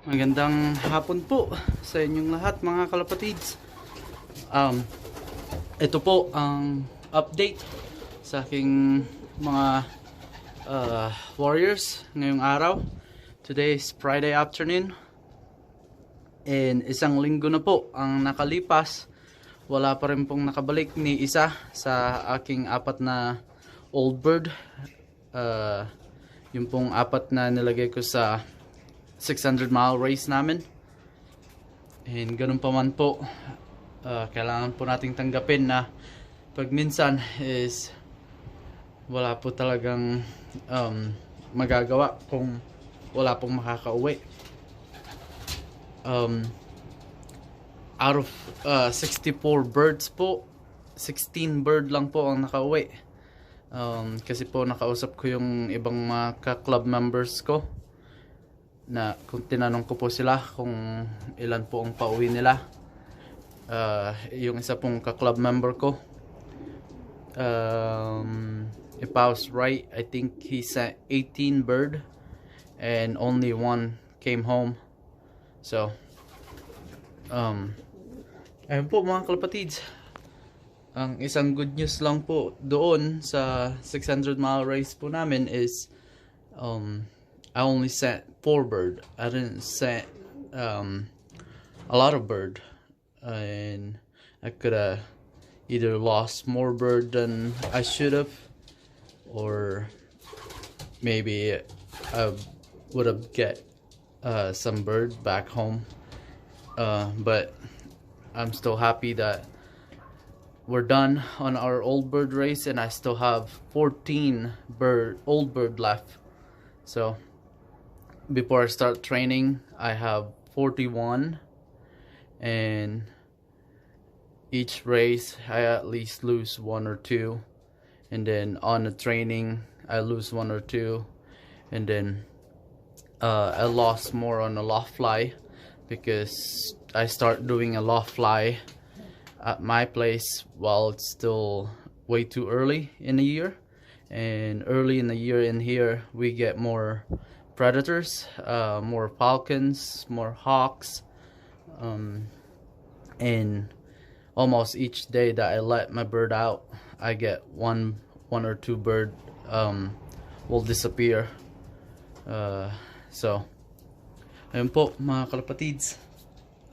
Magandang hapon po sa inyong lahat mga kalapatids. Ito po ang update sa aking mga warriors ngayong araw. Today is Friday afternoon and isang linggo na po ang nakalipas. Wala pa rin pong nakabalik ni isa sa aking apat na old bird. Yung pong apat na nilagay ko sa 600-mile race namin. And ganun pa man po, kailangan po nating tanggapin na pag minsan is wala po talagang magagawa kung wala pong makakauwi. Out of 64 birds po, 16 bird lang po ang nakauwi. Kasi po nakausap ko yung ibang mga ka-club members ko na kung tinanong ko po sila kung ilan po ang pauwi nila. Yung isa pong ka-club member ko, if I was right, I think he sent 18 bird and only one came home. So ayun po mga kalapatids, ang isang good news lang po doon sa 600-mile race po namin is I only sent 4 bird. I didn't send a lot of bird, and I could have either lost more bird than I should have, or maybe I would have get some bird back home. But I'm still happy that we're done on our old bird race, and I still have 14 old bird left. So before I start training, I have 41, and each race I at least lose 1 or 2, and then on the training I lose 1 or 2, and then I lost more on the loft fly because I start doing a loft fly at my place while it's still way too early in the year, and early in the year in here we get more predators, more falcons, more hawks, and almost each day that I let my bird out, I get one or 2 bird will disappear. So ayun po mga kalapatids,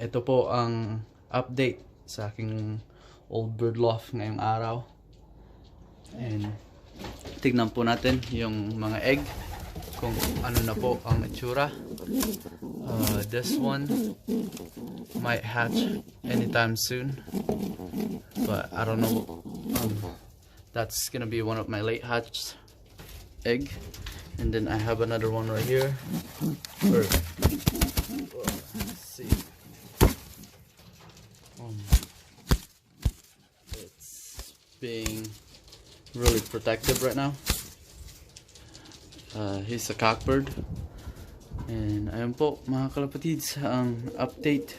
ito po ang update sa aking old bird loft ngayong araw. And tignan po natin yung mga egg kung ano na po ang itsura. This one might hatch anytime soon, but I don't know. That's gonna be one of my late hatched egg, and then I have another one right here. Let's see. It's being really protective right now. He's a cockbird. And ayun po mga kalapatids, ang update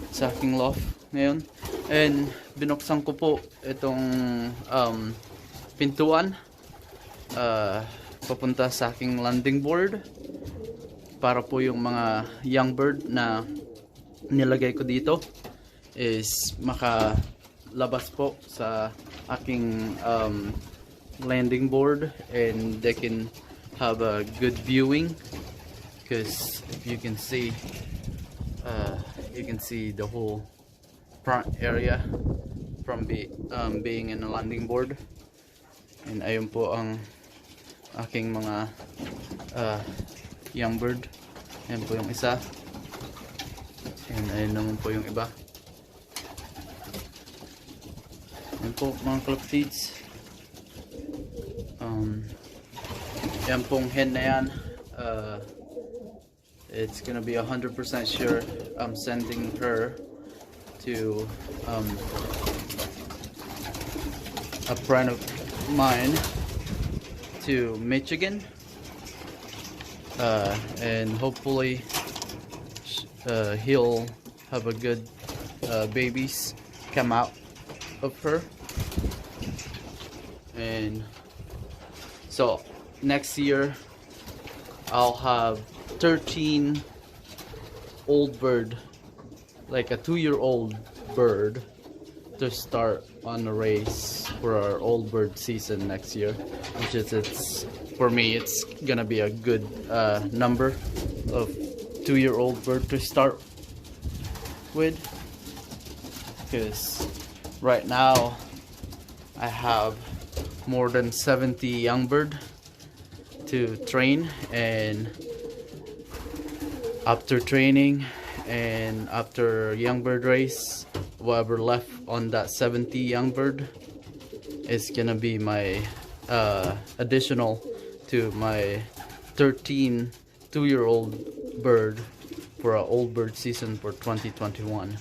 sa aking loft ngayon. And binuksan ko po itong pintuan papunta sa aking landing board para po yung mga young bird na nilagay ko dito is makalabas po sa aking landing board, and they can have a good viewing, because if you can see the whole front area from being in a landing board. And ayun po ang aking mga young bird. Ayun po yung isa, and ayun naman po yung iba. Ayun po mga kalapatids, yan pong hen na yan, it's gonna be 100% sure I'm sending her to a friend of mine to Michigan, and hopefully he'll have a good babies come out of her. And so next year I'll have 13 old bird, like a 2-year-old bird, to start on a race for our old bird season next year, which is, it's for me, it's gonna be a good number of 2-year-old bird to start with, because right now I have more than 70 young bird to train, and after training and after young bird race, whatever left on that 70 young bird is gonna be my additional to my 13 2-year-old bird for our old bird season for 2021.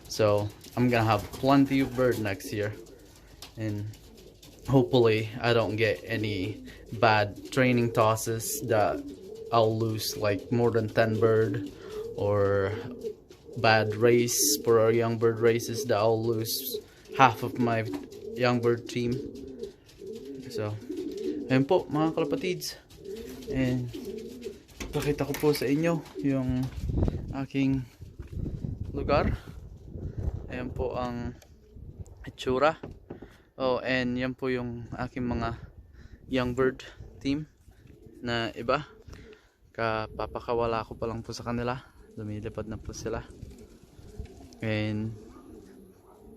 So I'm gonna have plenty of bird next year, and hopefully I don't get any bad training tosses that I'll lose like more than 10 bird, or bad race for our young bird races that I'll lose half of my young bird team. So ayun po mga kalapatids, and pakita ko po sa inyo yung aking lugar. Ayan po ang itsura. Oh, and yan po yung aking mga young bird team na iba. Kapapakawala ko pa lang po sa kanila. Lumilipad na po sila. And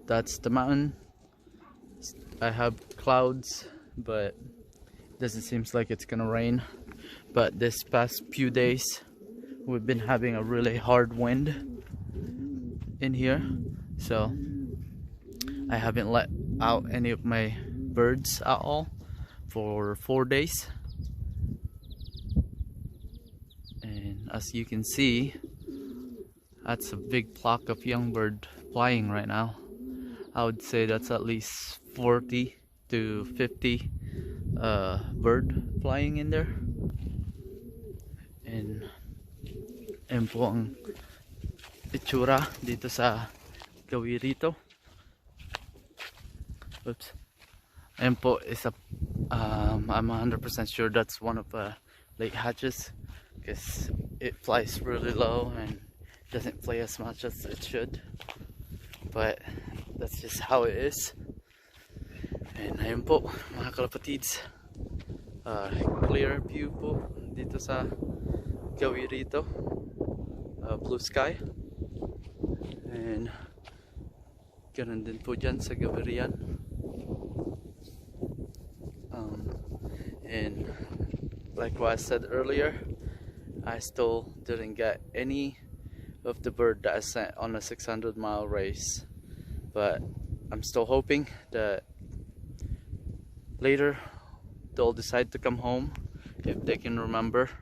that's the mountain. I have clouds, but doesn't seem like it's gonna rain. But this past few days we've been having a really hard wind in here, so I haven't let out any of my birds at all for 4 days. And as you can see, that's a big flock of young bird flying right now. I would say that's at least 40 to 50 bird flying in there. And po ang itsura dito sa gawi rito. Oops. Ayan po is a I'm 100% sure that's one of the late hatches, because it flies really low and doesn't fly as much as it should, but that's just how it is. And ayun po mga kalapatids, clear view po dito sa gawi rito, blue sky, and ganun din po dyan sa gawirian. And like what I said earlier, I still didn't get any of the bird that I sent on a 600-mile race, but I'm still hoping that later they'll decide to come home if they can remember.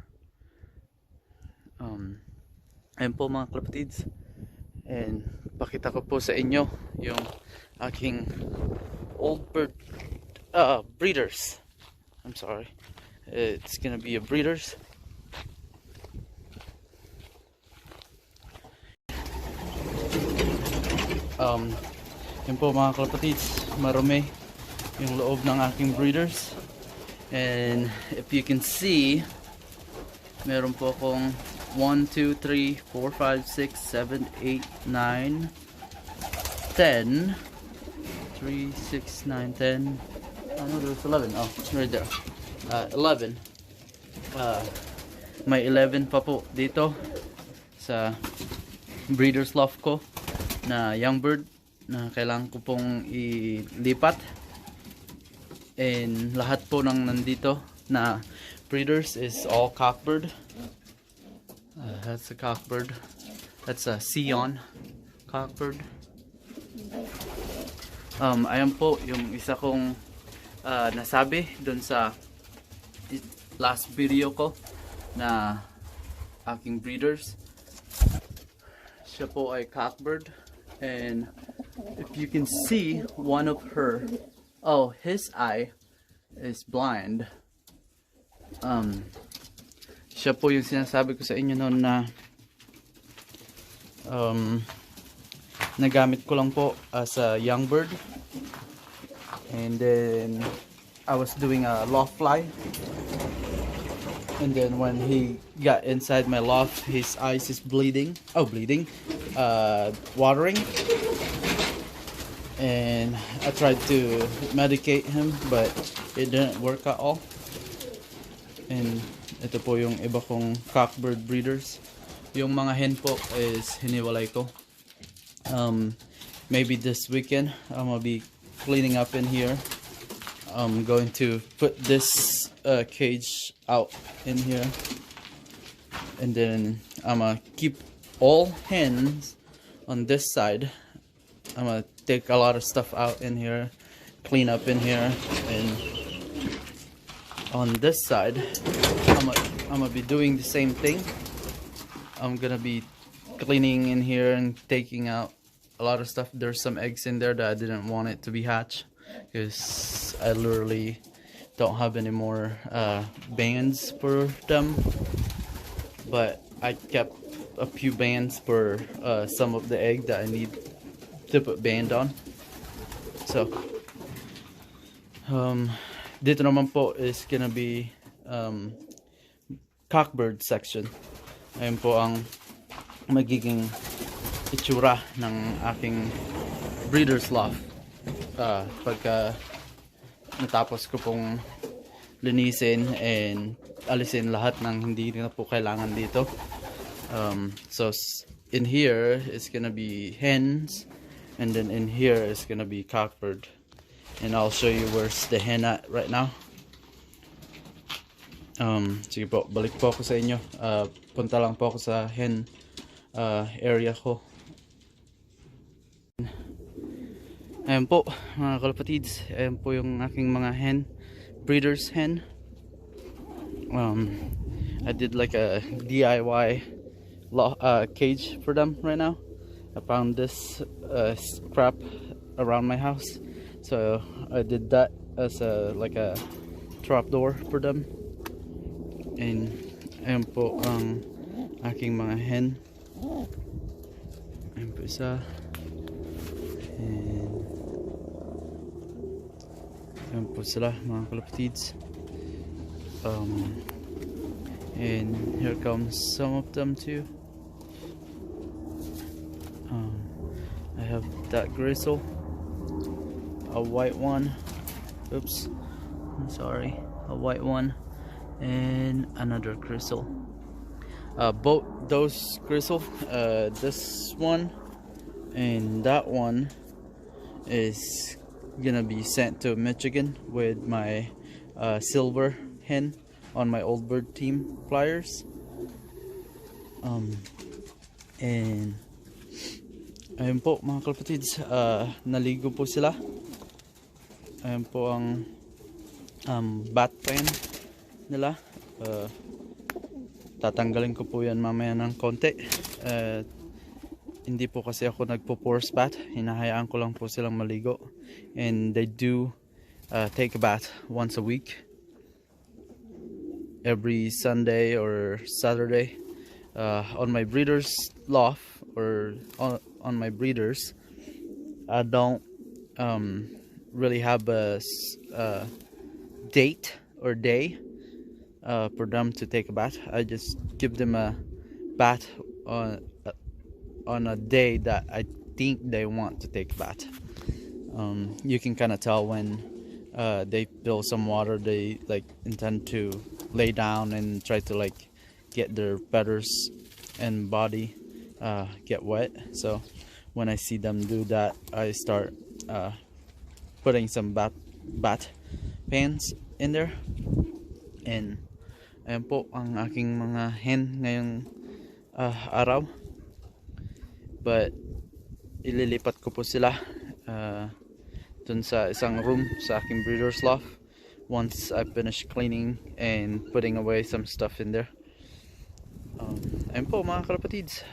Ayun po mga kalapatids, and pakita ko po sa inyo yung aking old bird breeders. I'm sorry, it's gonna be a breeders. Yun po mga kalapatids, marumi yung loob ng aking breeders. And if you can see, meron po akong 1, 2, 3, 4, 5, 6, 7, 8, 9, 10, 3, 6, 9, 10. Oh no, there's 11. Oh, right there. 11. May 11 pa po dito sa breeder's loft ko na young bird na kailangan ko pong ilipat. And lahat po ng nandito na breeders is all cockbird. That's a cockbird. That's a Sion cockbird. Ayan po yung isa kong nasabi dun sa last video ko na aking breeders. Siya po ay cockbird, and if you can see one of her, oh, his eye is blind. Siya po yung sinasabi ko sa inyo noon na nagamit ko lang po as a young bird, and then I was doing a loft fly, And then when he got inside my loft, his eyes is bleeding. Oh, bleeding. Watering. And I tried to medicate him, but it didn't work at all. And ito po yung iba kong cockbird breeders. Yung mga hen po is hiniwalay ko. Maybe this weekend I'm gonna be cleaning up in here. I'm going to put this cage out in here, and then I'm gonna keep all hens on this side. I'm gonna take a lot of stuff out in here, clean up in here, and on this side I'm gonna be doing the same thing. I'm gonna be cleaning in here and taking out a lot of stuff. There's some eggs in there that I didn't want it to be hatched, because I literally don't have any more bands for them, but I kept a few bands for some of the egg that I need to put band on. So dito naman po is gonna be cockbird section. Ayun po ang magiging itsura ng aking breeder's loft pagka natapos ko pong linisin and alisin lahat ng hindi na po kailangan dito. So in here is gonna be hens, and then in here is gonna be cockbird, and I'll show you where's the hen at right now. Sige po, balik po ako sa inyo. Punta lang po ako sa hen area ko. Ayan po mga kalapatids, ayan po yung aking mga hen, breeders hen. I did like a DIY cage for them right now. I found this crap around my house, so I did that as like a trap door for them. And ayan po ang aking mga hen. Ayan po isa. And ayan po sila mga kalapatids. And here comes some of them too. I have that grizzle, a white one, oops, I'm sorry, a white one, and another grizzle. Both those grizzle, this one and that one is gonna be sent to Michigan with my silver hen on my old bird team flyers. And ayun po mga kalapatids, naligo po sila. Ayun po ang bat pen nila. Tatanggalin ko po yan mamaya ng konti. Hindi po kasi ako nagpo-force bath, hinahayaan ko lang po silang maligo, and they do take a bath once a week, every Sunday or Saturday. On my breeder's loft, or on my breeders, I don't really have a date or day for them to take a bath. I just give them a bath on a day that I think they want to take a bath. You can kind of tell when they feel some water, they like intend to lay down and try to like get their feathers and body get wet. So when I see them do that, I start putting some bath pans in there. And ayan po ang aking mga hen ngayong araw. But ililipat ko po sila dun sa isang room sa aking breeder's loft once I finish cleaning and putting away some stuff in there. Ayan po mga kalapatids.